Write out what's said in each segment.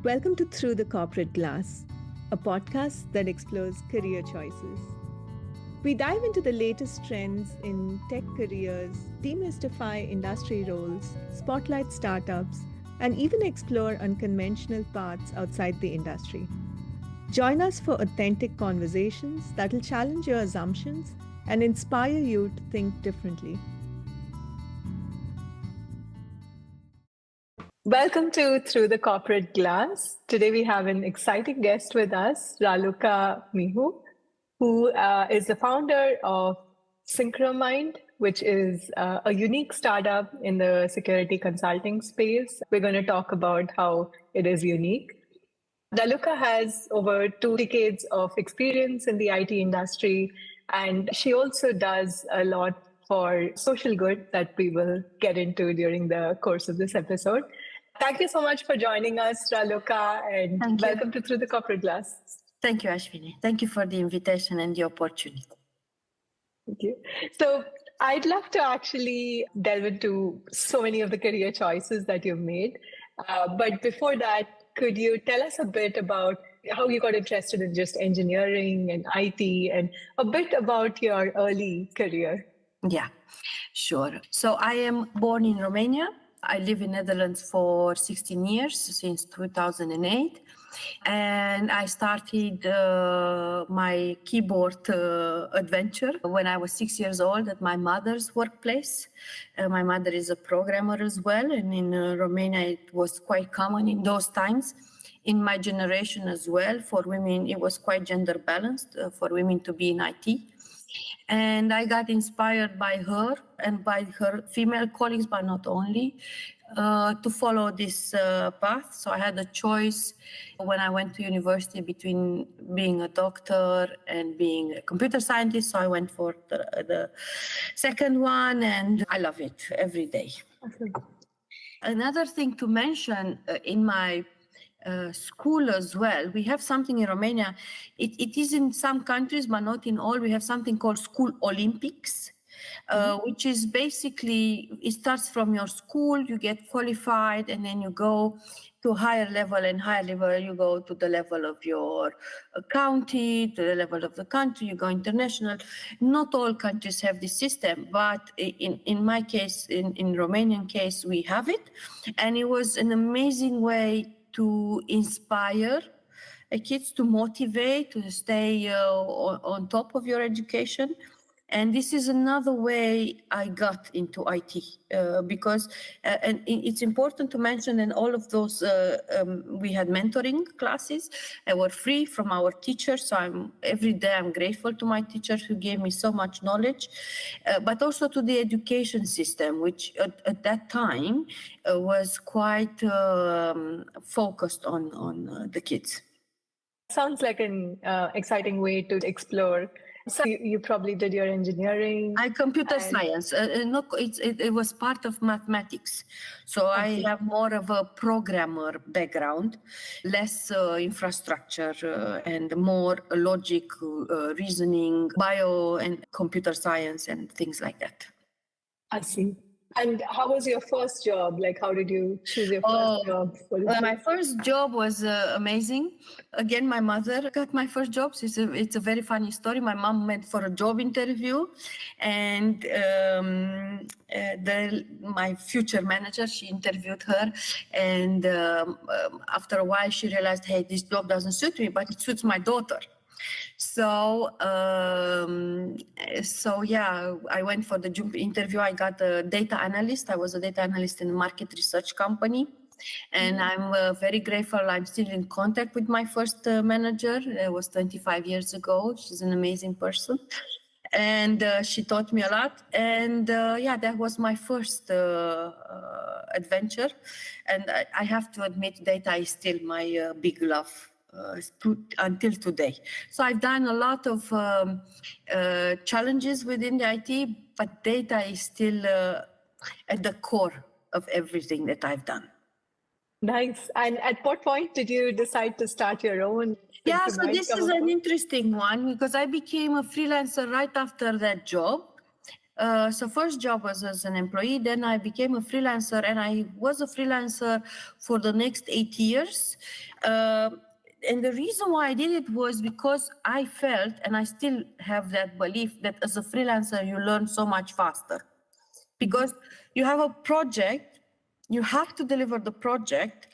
Welcome to Through the Corporate Glass, a podcast that explores career choices. We dive into the latest trends in tech careers, demystify industry roles, spotlight startups, and even explore unconventional paths outside the industry. Join us for authentic conversations that will challenge your assumptions and inspire you to think differently. Welcome to Through the Corporate Glass. Today we have an exciting guest with us, Raluca Mihu, who is the founder of Synchro Mind, which is a unique startup in the security consulting space. We're going to talk about how it is unique. Raluca has over 2 decades of experience in the IT industry, and she also does a lot for social good that we will get into during the course of this episode. Thank you so much for joining us, Raluca, and welcome to Through the Corporate Glass. Thank you, Ashwini. Thank you for the invitation and the opportunity. Thank you. So I'd love to actually delve into so many of the career choices that you've made. But before that, could you tell us a bit about how you got interested in just engineering and IT and a bit about your early career? Yeah, sure. So I am born in Romania. I live in Netherlands for 16 years, since 2008. And I started my keyboard adventure when I was 6 years old at my mother's workplace. My mother is a programmer as well. And in Romania, it was quite common in those times. In my generation as well, for women, it was quite gender balanced for women to be in IT. And I got inspired by her and by her female colleagues, but not only, to follow this path. So I had a choice when I went to university between being a doctor and being a computer scientist. So I went for the second one, and I love it every day. Awesome. Another thing to mention in my school as well, we have something in Romania. It is in some countries, but not in all. We have something called School Olympics, which is basically, it starts from your school, you get qualified, and then you go to higher level, and higher level, you go to the level of your county, to the level of the country, you go international. Not all countries have this system, but in my case, in Romanian case, we have it. And it was an amazing way to inspire kids, to motivate, to stay on top of your education. And this is another way I got into IT because, and it's important to mention, in all of those, we had mentoring classes that were free from our teachers. So every day I'm grateful to my teachers who gave me so much knowledge, but also to the education system, which at that time was quite focused on the kids. Sounds like an exciting way to explore. So you probably did your engineering. I computer science. It was part of mathematics. So I have more of a programmer background, less infrastructure and more logic, reasoning, bio and computer science and things like that. I see. And how was your first job? Like, how did you choose your first job? My first job was amazing. Again, my mother got my first job. So it's a very funny story. My mom went for a job interview, and my future manager, she interviewed her. And after a while, she realized, hey, this job doesn't suit me, but it suits my daughter. So yeah, I went for the job interview. I got a data analyst. I was a data analyst in a market research company. And I'm very grateful. I'm still in contact with my first manager. It was 25 years ago. She's an amazing person. And she taught me a lot. And yeah, that was my first adventure. And I have to admit, data is still my big love. Until today. So I've done a lot of challenges within the IT, but data is still at the core of everything that I've done. Nice. And at what point did you decide to start your own? Yeah, so this is an interesting one because I became a freelancer right after that job. So first job was as an employee, then I became a freelancer, and I was a freelancer for the next 8 years. And the reason why I did it was because I felt, and I still have that belief, that as a freelancer, you learn so much faster. Because you have a project, you have to deliver the project.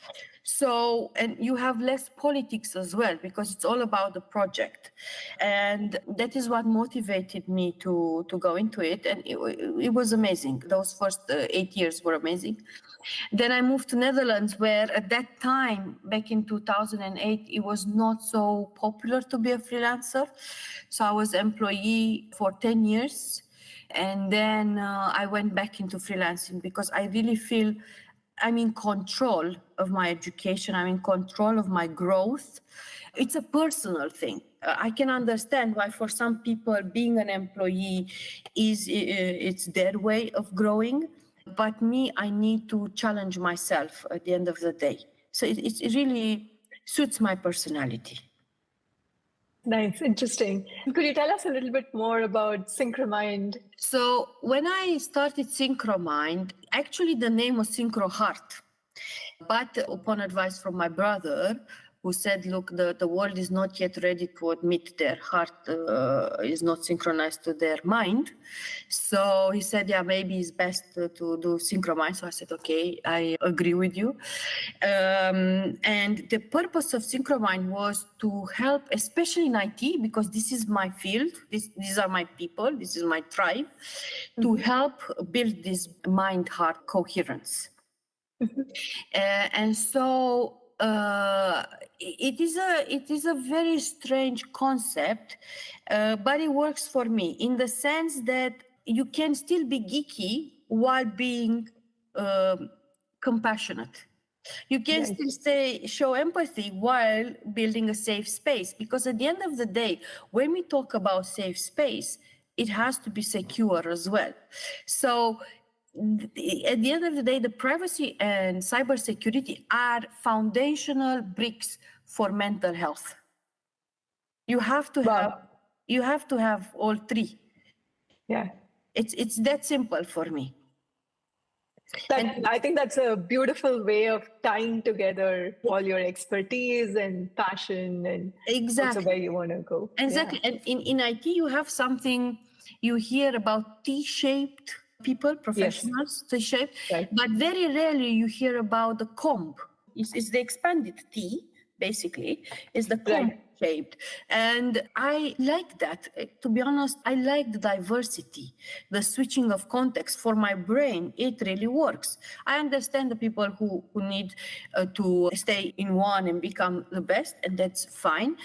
So, and you have less politics as well, because it's all about the project. And that is what motivated me to go into it. And it was amazing. Those first 8 years were amazing. Then I moved to Netherlands, where at that time, back in 2008, it was not so popular to be a freelancer. So I was employee for 10 years. And then I went back into freelancing because I really feel I'm in control of my education. I'm in control of my growth. It's a personal thing. I can understand why for some people being an employee it's their way of growing. But me, I need to challenge myself at the end of the day. So it really suits my personality. Nice, interesting. Could you tell us a little bit more about Synchro Mind? So when I started Synchro Mind, actually the name was Synchro Heart. But upon advice from my brother, who said, look, the world is not yet ready to admit their heart is not synchronized to their mind. So he said, yeah, maybe it's best to do Synchro Mind. So I said, okay, I agree with you. And the purpose of Synchro Mind was to help, especially in IT, because this is my field, these are my people, this is my tribe, to help build this mind-heart coherence. And so it is a very strange concept, but it works for me in the sense that you can still be geeky while being compassionate. You can still show empathy while building a safe space, because at the end of the day, when we talk about safe space, it has to be secure as well. So at the end of the day, the privacy and cybersecurity are foundational bricks for mental health. You have to have all three. Yeah, it's that simple for me. I think that's a beautiful way of tying together all your expertise and passion and also where you want to go. Exactly. Yeah. And in IT, you have something, you hear about T-shaped people, professionals, T-shaped, but very rarely you hear about the comb. It's the expanded T, basically, is the comb shaped. And I like that. To be honest, I like the diversity, the switching of context. For my brain, it really works. I understand the people who need to stay in one and become the best, and that's fine.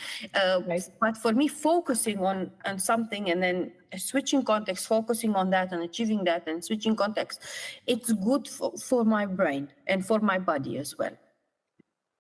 But for me, focusing on something and then switching context, focusing on that and achieving that and switching context, it's good for my brain and for my body as well.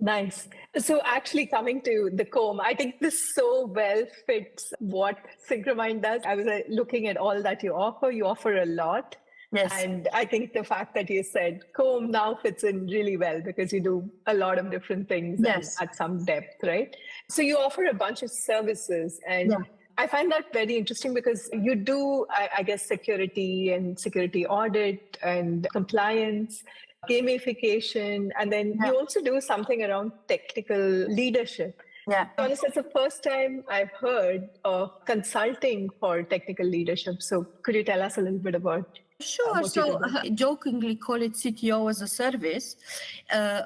Nice. So actually coming to the comb, I think this so well fits what Synchro Mind does. I was looking at all that you offer a lot. Yes. And I think the fact that you said comb now fits in really well because you do a lot of different things at some depth, right? So you offer a bunch of services, and I find that very interesting because you do, I guess, security and security audit and compliance, gamification, and then you also do something around technical leadership. Yeah. Honestly, it's the first time I've heard of consulting for technical leadership. So could you tell us a little bit about Sure. So jokingly call it CTO-as-a-service.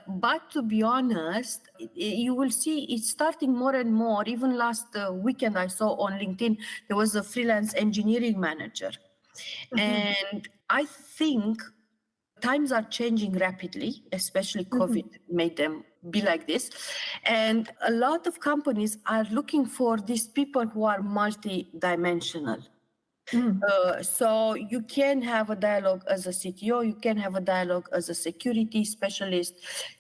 But to be honest, you will see it's starting more and more. Even last weekend, I saw on LinkedIn, there was a freelance engineering manager. And I think times are changing rapidly, especially COVID made them be like this. And a lot of companies are looking for these people who are multi-dimensional. So you can have a dialogue as a CTO, you can have a dialogue as a security specialist,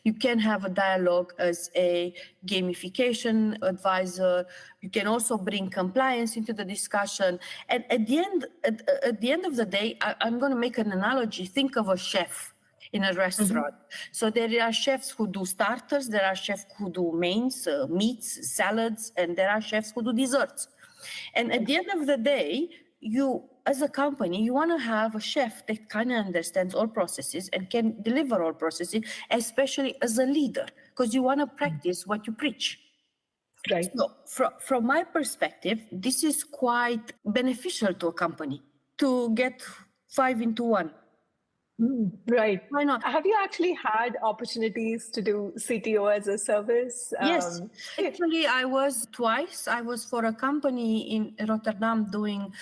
you can have a dialogue as a gamification advisor, you can also bring compliance into the discussion. And at the end of the day, I'm going to make an analogy. Think of a chef in a restaurant. So there are chefs who do starters, there are chefs who do mains, meats, salads, and there are chefs who do desserts. And at the end of the day, you as a company, you want to have a chef that kind of understands all processes and can deliver all processes, especially as a leader, because you want to practice what you preach. Right. So from my perspective, this is quite beneficial to a company to get 5 into 1. Right. Why not? Have you actually had opportunities to do CTO-as-a-service? Yes. Actually, I was twice. I was for a company in Rotterdam doing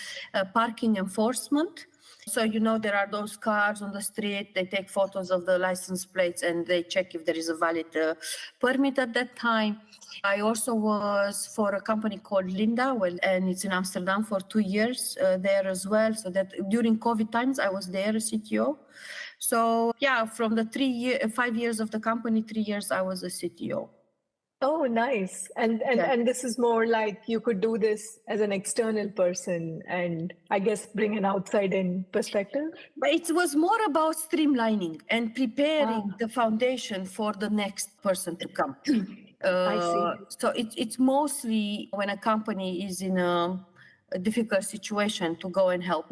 parking enforcement. So, there are those cars on the street, they take photos of the license plates and they check if there is a valid permit at that time. I also was for a company called Linda, and it's in Amsterdam for 2 years there as well. So that during COVID times, I was there as CTO. So yeah, from the 5 years of the company, 3 years, I was a CTO. Oh, nice. And this is more like you could do this as an external person and I guess bring an outside-in perspective. But it was more about streamlining and preparing the foundation for the next person to come. I see. So it's mostly when a company is in a difficult situation to go and help.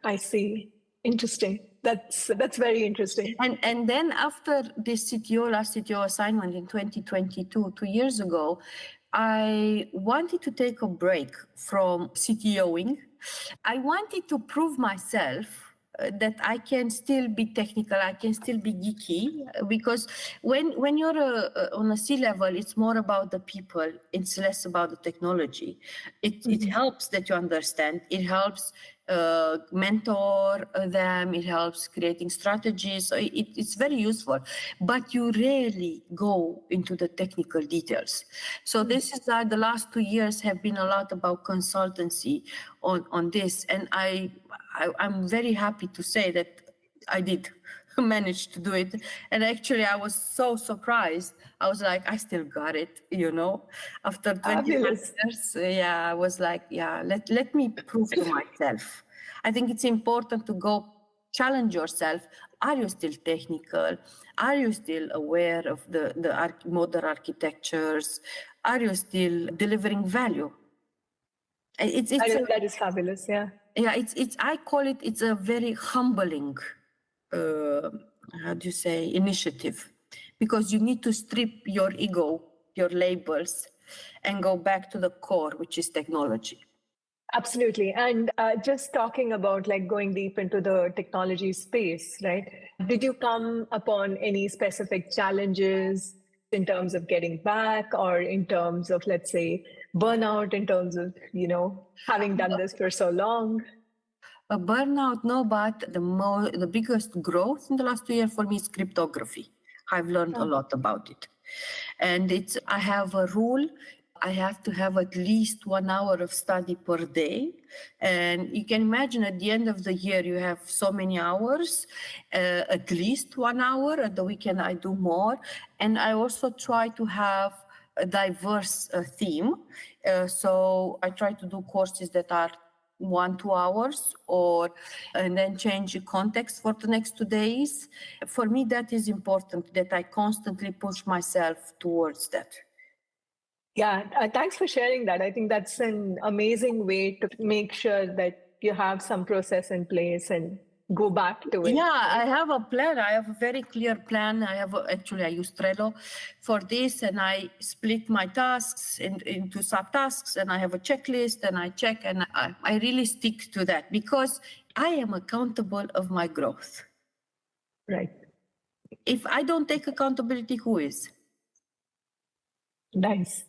I see. Interesting. That's very interesting. And then after this last CTO assignment in 2022, 2 years ago, I wanted to take a break from CTOing. I wanted to prove myself that I can still be technical, I can still be geeky, because when you're on a C-level, it's more about the people, it's less about the technology. It helps that you understand, it helps mentor them, it helps creating strategies, so it's very useful, but you rarely go into the technical details. So this is the last 2 years have been a lot about consultancy on this, and I'm very happy to say that I did manage to do it. And actually, I was so surprised. I was like, I still got it, after 20 years. I was like, let me prove to myself. I think it's important to go challenge yourself. Are you still technical? Are you still aware of the modern architectures? Are you still delivering value? That is fabulous, yeah. Yeah, I call it's a very humbling, initiative, because you need to strip your ego, your labels, and go back to the core, which is technology. Absolutely. And just talking about like going deep into the technology space, right? Did you come upon any specific challenges in terms of getting back, or in terms of, let's say, burnout, in terms of, having done this for so long? A burnout, no, but the biggest growth in the last 2 years for me is cryptography. I've learned a lot about it. And I have a rule. I have to have at least 1 hour of study per day. And you can imagine at the end of the year, you have so many hours, at least 1 hour. At the weekend, I do more. And I also try to have a diverse theme. So I try to do courses that are 1-2 hours, and then change the context for the next 2 days. For me, that is important, that I constantly push myself towards that. Yeah, thanks for sharing that. I think that's an amazing way to make sure that you have some process in place and go back to it. Yeah, I have a plan. I have a very clear plan. I use Trello for this, and I split my tasks into subtasks, and I have a checklist, and I check, and I really stick to that, because I am accountable of my growth. Right. If I don't take accountability, who is? Nice.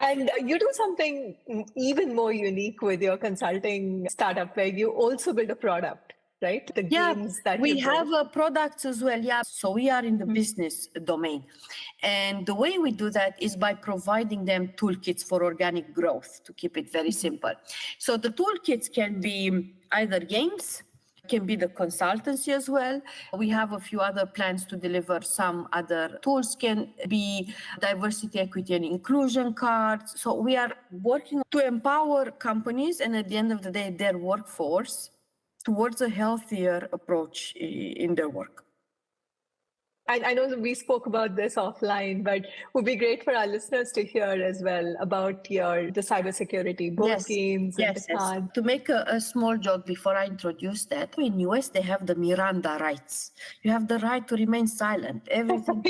And you do something even more unique with your consulting startup, where you also build a product, right? The games that we have products as well. Yeah. So we are in the business domain. And the way we do that is by providing them toolkits for organic growth, to keep it very simple. So the toolkits can be either games, can be the consultancy as well. We have a few other plans to deliver some other tools, can be diversity, equity, and inclusion cards. So we are working to empower companies, and at the end of the day, their workforce, towards a healthier approach in their work. I know we spoke about this offline, but it would be great for our listeners to hear as well about the cybersecurity board games and the cards. To make a small joke before I introduce that, in US they have the Miranda rights. You have the right to remain silent. Everything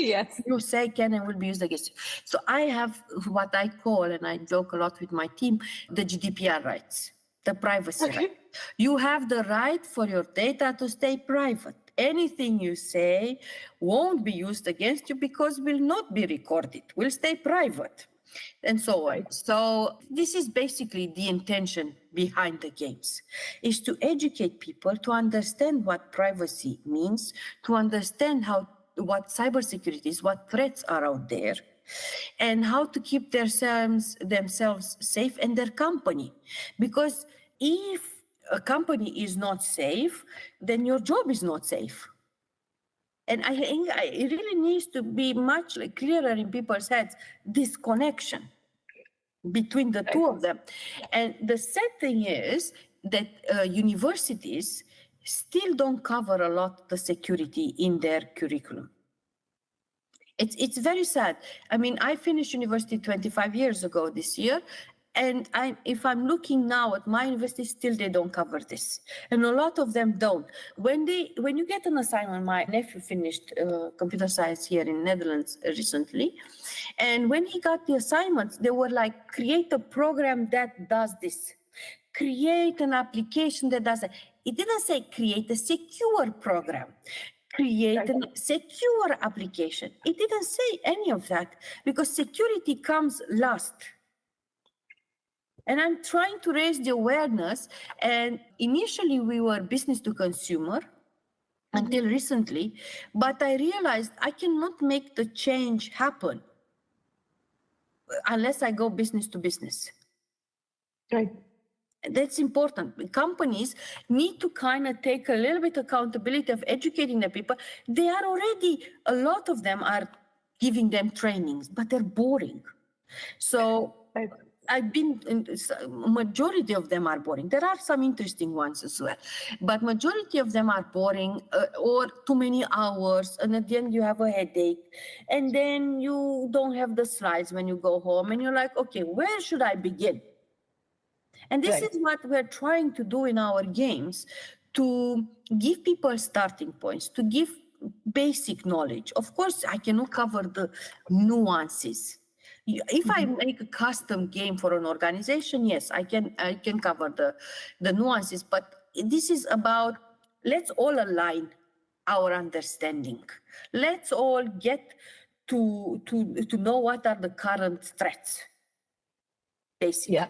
you say can and will be used against you. So I have what I call, and I joke a lot with my team, the GDPR rights, the privacy right. You have the right for your data to stay private. Anything you say won't be used against you because will not be recorded, will stay private, and so on. So this is basically the intention behind the games, is to educate people to understand what privacy means, to understand what cybersecurity is, what threats are out there, and how to keep themselves safe and their company. Because if a company is not safe, then your job is not safe. And I think it really needs to be much clearer in people's heads, this connection between the two of them. And the sad thing is that universities still don't cover a lot the security in their curriculum. It's very sad. I mean, I finished university 25 years ago this year. And if I'm looking now at my university, still they don't cover this. And a lot of them don't. When you get an assignment, my nephew finished computer science here in Netherlands recently. And when he got the assignments, they were like, create a program that does this. Create an application that does it. It didn't say create a secure program. Create a secure application. It didn't say any of that because security comes last. And I'm trying to raise the awareness. And initially we were business to consumer until recently, but I realized I cannot make the change happen unless I go business to business. Right. That's important. Companies need to kind of take a little bit accountability of educating the people. They are already, a lot of them are giving them trainings, but they're boring. So I've been, majority of them are boring. There are some interesting ones as well, but majority of them are boring or too many hours. And at the end you have a headache and then you don't have the slides when you go home and you're like, okay, where should I begin? And this is what we're trying to do in our games, to give people starting points, to give basic knowledge. Of course, I cannot cover the nuances. If I make a custom game for an organization, yes, I can cover the nuances, but this is about, let's all align our understanding. Let's all get to know what are the current threats, basically. Yeah.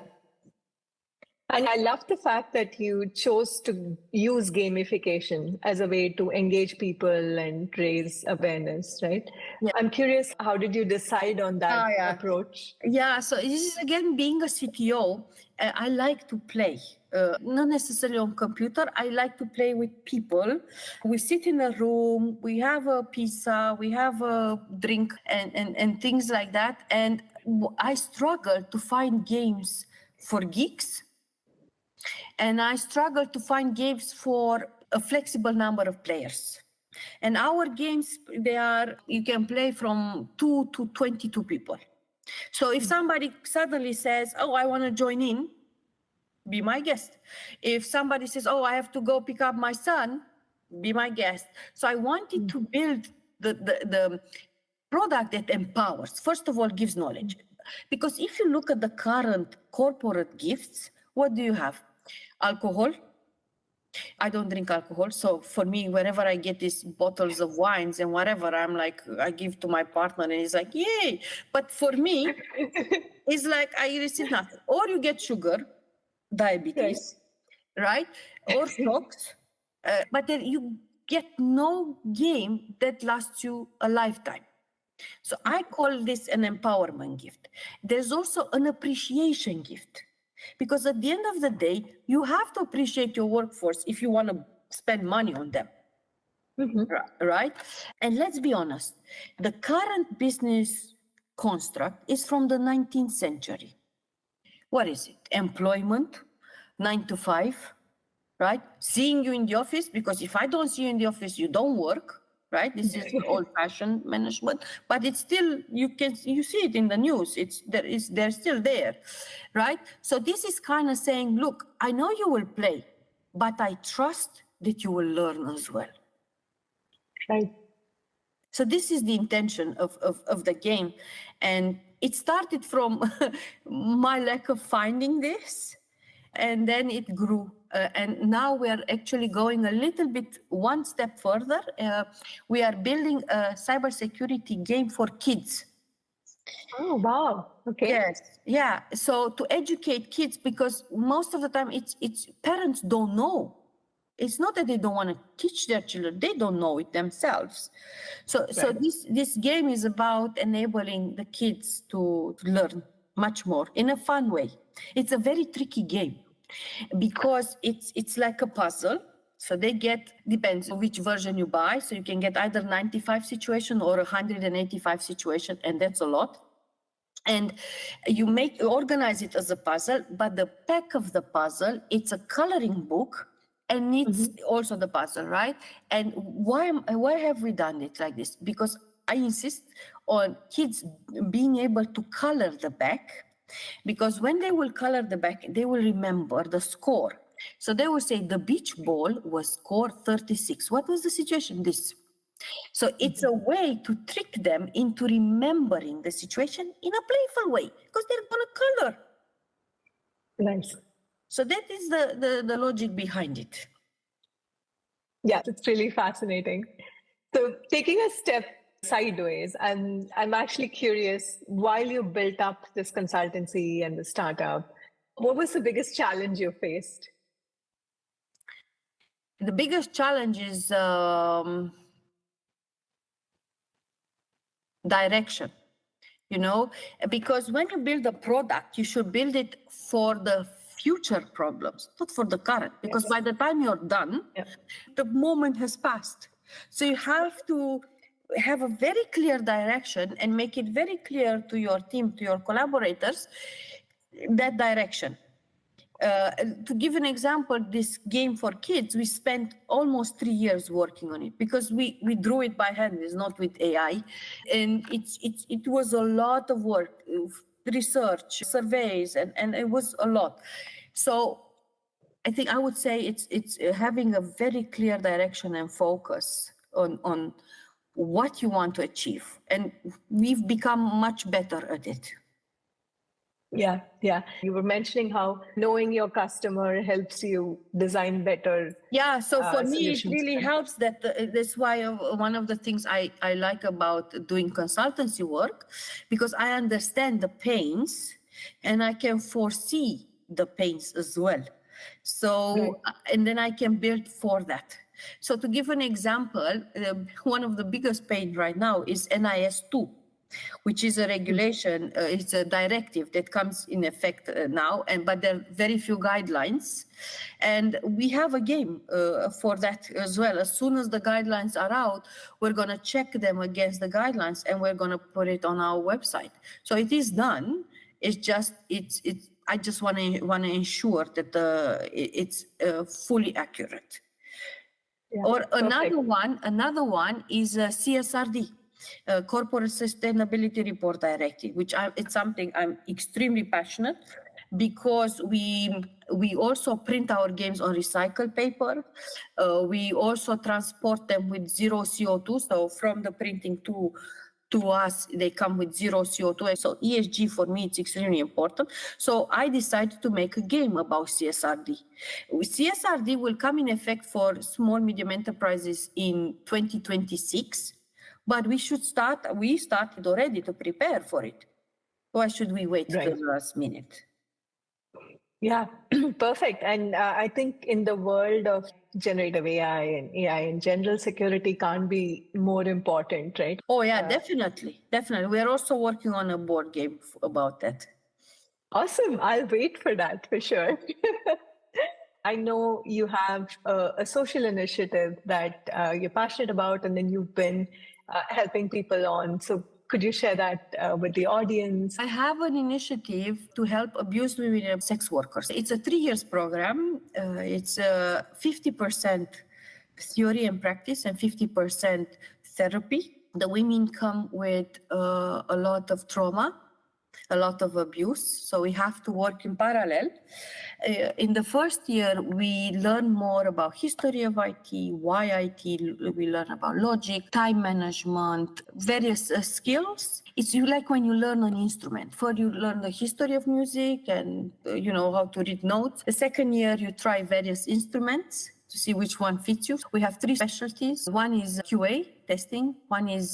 And I love the fact that you chose to use gamification as a way to engage people and raise awareness, right? Yeah. I'm curious, how did you decide on that approach? Yeah, so this is again, being a CTO, I like to play. Not necessarily on computer, I like to play with people. We sit in a room, we have a pizza, we have a drink and things like that. And I struggle to find games for geeks. And I struggle to find games for a flexible number of players. And our games, you can play from 2 to 22 people. So if somebody suddenly says, oh, I want to join in, be my guest. If somebody says, oh, I have to go pick up my son, be my guest. So I wanted to build the product that empowers. First of all, gives knowledge. Because if you look at the current corporate gifts, what do you have? Alcohol. I don't drink alcohol. So for me, whenever I get these bottles of wines and whatever, I'm like, I give to my partner and he's like, yay. But for me, it's like I receive nothing. Or you get sugar, diabetes, right? Or stocks. But then you get no game that lasts you a lifetime. So I call this an empowerment gift. There's also an appreciation gift. Because at the end of the day, you have to appreciate your workforce if you want to spend money on them, right? And let's be honest, the current business construct is from the 19th century. What is it? Employment, 9 to 5, right? Seeing you in the office, because if I don't see you in the office, you don't work, right? This is old-fashioned management, but it's still, you see it in the news. They're still there, right? So this is kind of saying, look, I know you will play, but I trust that you will learn as well. Right. So this is the intention of the game. And it started from my lack of finding this, and then it grew. And now we are actually going a little bit one step further. We are building a cybersecurity game for kids. Oh, wow. Okay. Yes. Yeah. So to educate kids, because most of the time it's parents don't know. It's not that they don't want to teach their children, they don't know it themselves. So this game is about enabling the kids to learn much more in a fun way. It's a very tricky game because it's like a puzzle. So they get, depends on which version you buy. So you can get either 95 situation or 185 situation, and that's a lot. And you organize it as a puzzle, but the pack of the puzzle, it's a coloring book. And it's also the puzzle, right? And why have we done it like this? Because I insist on kids being able to color the back, because when they will color the back, they will remember the score. So they will say the beach ball was score 36. What was the situation? This. So it's a way to trick them into remembering the situation in a playful way, because they're going to color. Nice. So that is the logic behind it. Yeah, it's really fascinating. So taking a step sideways, and I'm actually curious, while you built up this consultancy and the startup, what was the biggest challenge you faced? The biggest challenge is direction, because when you build a product, you should build it for the future problems, not for the current, because by the time you're done, the moment has passed. So you have to have a very clear direction and make it very clear to your team, to your collaborators, that direction. To give an example, this game for kids, we spent almost 3 years working on it, because we drew it by hand. It's not with AI, and it was a lot of work, research, surveys, and it was a lot. So I think I would say it's having a very clear direction and focus on what you want to achieve, and we've become much better at it. Yeah. You were mentioning how knowing your customer helps you design better. Yeah, so for me, it really helps that. That's why one of the things I like about doing consultancy work, because I understand the pains and I can foresee the pains as well. So, and then I can build for that. So to give an example, one of the biggest pain right now is NIS2. Which is a regulation, it's a directive that comes in effect now, but there are very few guidelines. And we have a game for that as well. As soon as the guidelines are out, we're going to check them against the guidelines and we're going to put it on our website. So it is done. It's just, I just want to ensure that it's fully accurate. Yeah, or another one is CSRD. Corporate Sustainability Report Directive, which it's something I'm extremely passionate, because we also print our games on recycled paper. We also transport them with zero CO2. So from the printing to us, they come with zero CO2. So ESG for me, it's extremely important. So I decided to make a game about CSRD. CSRD will come in effect for small, medium enterprises in 2026. But we started already to prepare for it. Why should we wait till the last minute? Yeah, perfect. And I think in the world of generative AI and AI in general, security can't be more important, right? Oh yeah, definitely. We are also working on a board game about that. Awesome. I'll wait for that for sure. I know you have a social initiative that you're passionate about, and then you've been helping people on. So could you share that with the audience? I have an initiative to help abused women and sex workers. It's a 3 years program. It's 50% theory and practice and 50% therapy. The women come with a lot of trauma, a lot of abuse. So we have to work in parallel. In the first year, we learn more about history of IT, why IT, we learn about logic, time management, various skills. It's like when you learn an instrument. First, you learn the history of music and how to read notes. The second year, you try various instruments to see which one fits you. We have 3 specialties. One is QA, testing. One is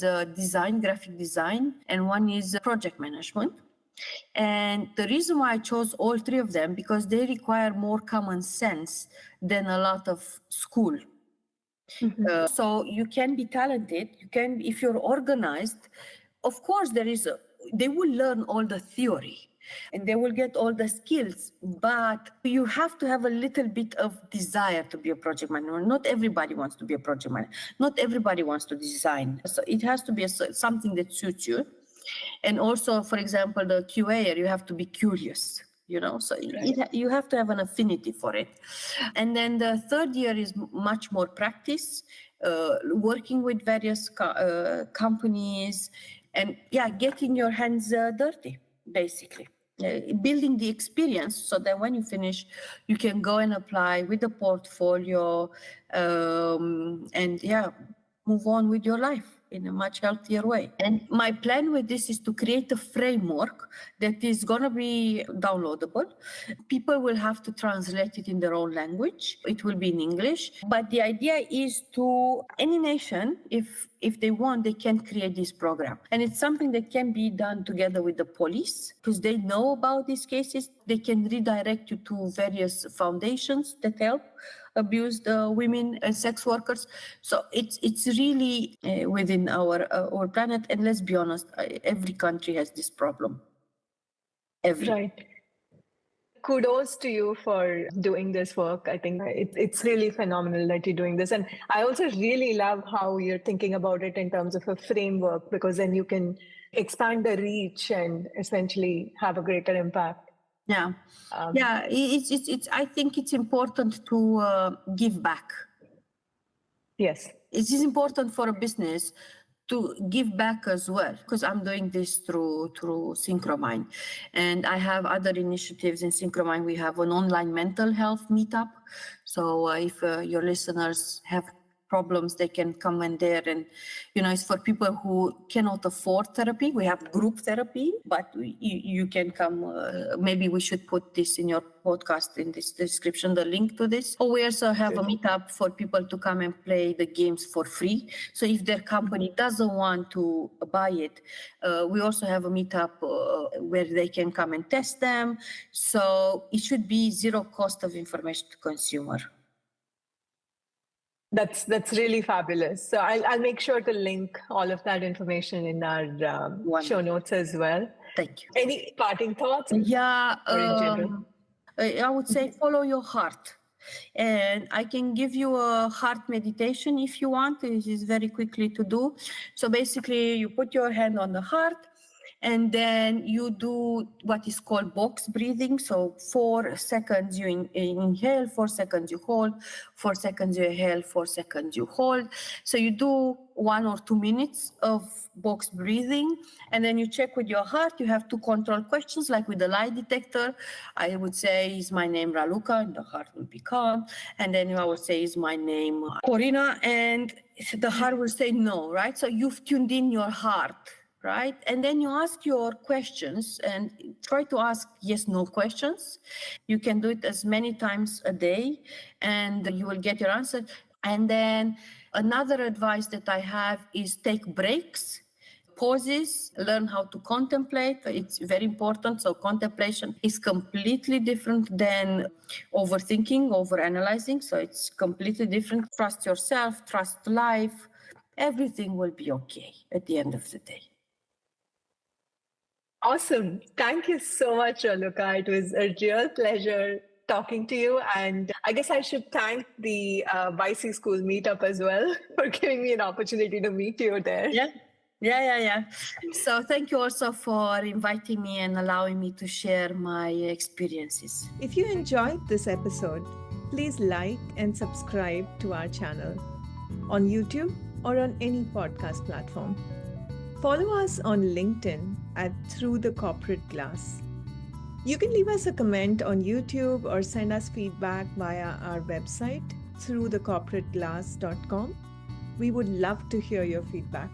design, graphic design. And one is project management. And the reason why I chose all 3 of them, because they require more common sense than a lot of school. Mm-hmm. So you can be talented, if you're organized, of course they will learn all the theory and they will get all the skills, but you have to have a little bit of desire to be a project manager. Not everybody wants to be a project manager. Not everybody wants to design. So it has to be something that suits you. And also, for example, the QA, you have to be curious, so right. You have to have an affinity for it. And then the third year is much more practice, working with various companies and getting your hands dirty, basically. Building the experience so that when you finish, you can go and apply with the portfolio and move on with your life in a much healthier way. And my plan with this is to create a framework that is going to be downloadable. People will have to translate it in their own language. It will be in English. But the idea is to any nation, if they want, they can create this program. And it's something that can be done together with the police because they know about these cases. They can redirect you to various foundations that help abused women and sex workers. So it's really within our planet. And let's be honest, every country has this problem. Right. Kudos to you for doing this work. I think it's really phenomenal that you're doing this. And I also really love how you're thinking about it in terms of a framework, because then you can expand the reach and essentially have a greater impact. Yeah, it's. I think it's important to give back. Yes, it is important for a business to give back as well, because I'm doing this through Synchro Mind, and I have other initiatives in Synchro Mind. We have an online mental health meetup. So if your listeners have problems, they can come in there, and it's for people who cannot afford therapy. We have group therapy, but you can come. Maybe we should put this in your podcast in this description, the link to this. Or we also have a meetup for people to come and play the games for free. So if their company doesn't want to buy it, we also have a meetup where they can come and test them. So it should be zero cost of information to consumer. That's really fabulous. So I'll make sure to link all of that information in our show notes as well. Thank you. Any parting thoughts? Yeah, I would say follow your heart. And I can give you a heart meditation if you want. It is very quickly to do. So basically, you put your hand on the heart, and then you do what is called box breathing. So 4 seconds you inhale, 4 seconds you hold, 4 seconds you inhale, 4 seconds you hold. So you do 1 or 2 minutes of box breathing, and then you check with your heart. You have 2 control questions, like with the lie detector. I would say, is my name Raluca? And the heart will be calm. And then I would say, is my name Corina? And the heart will say no, right? So you've tuned in your heart. Right? And then you ask your questions and try to ask yes/no questions. You can do it as many times a day and you will get your answer. And then another advice that I have is take breaks, pauses, learn how to contemplate. It's very important. So contemplation is completely different than overthinking, overanalyzing. So it's completely different. Trust yourself, trust life. Everything will be okay at the end of the day. Awesome. Thank you so much, Raluca. It was a real pleasure talking to you. And I guess I should thank the YC School meetup as well for giving me an opportunity to meet you there. Yeah. So thank you also for inviting me and allowing me to share my experiences. If you enjoyed this episode, please like and subscribe to our channel on YouTube or on any podcast platform. Follow us on LinkedIn at Through the Corporate Glass. You can leave us a comment on YouTube or send us feedback via our website, throughthecorporateglass.com. We would love to hear your feedback.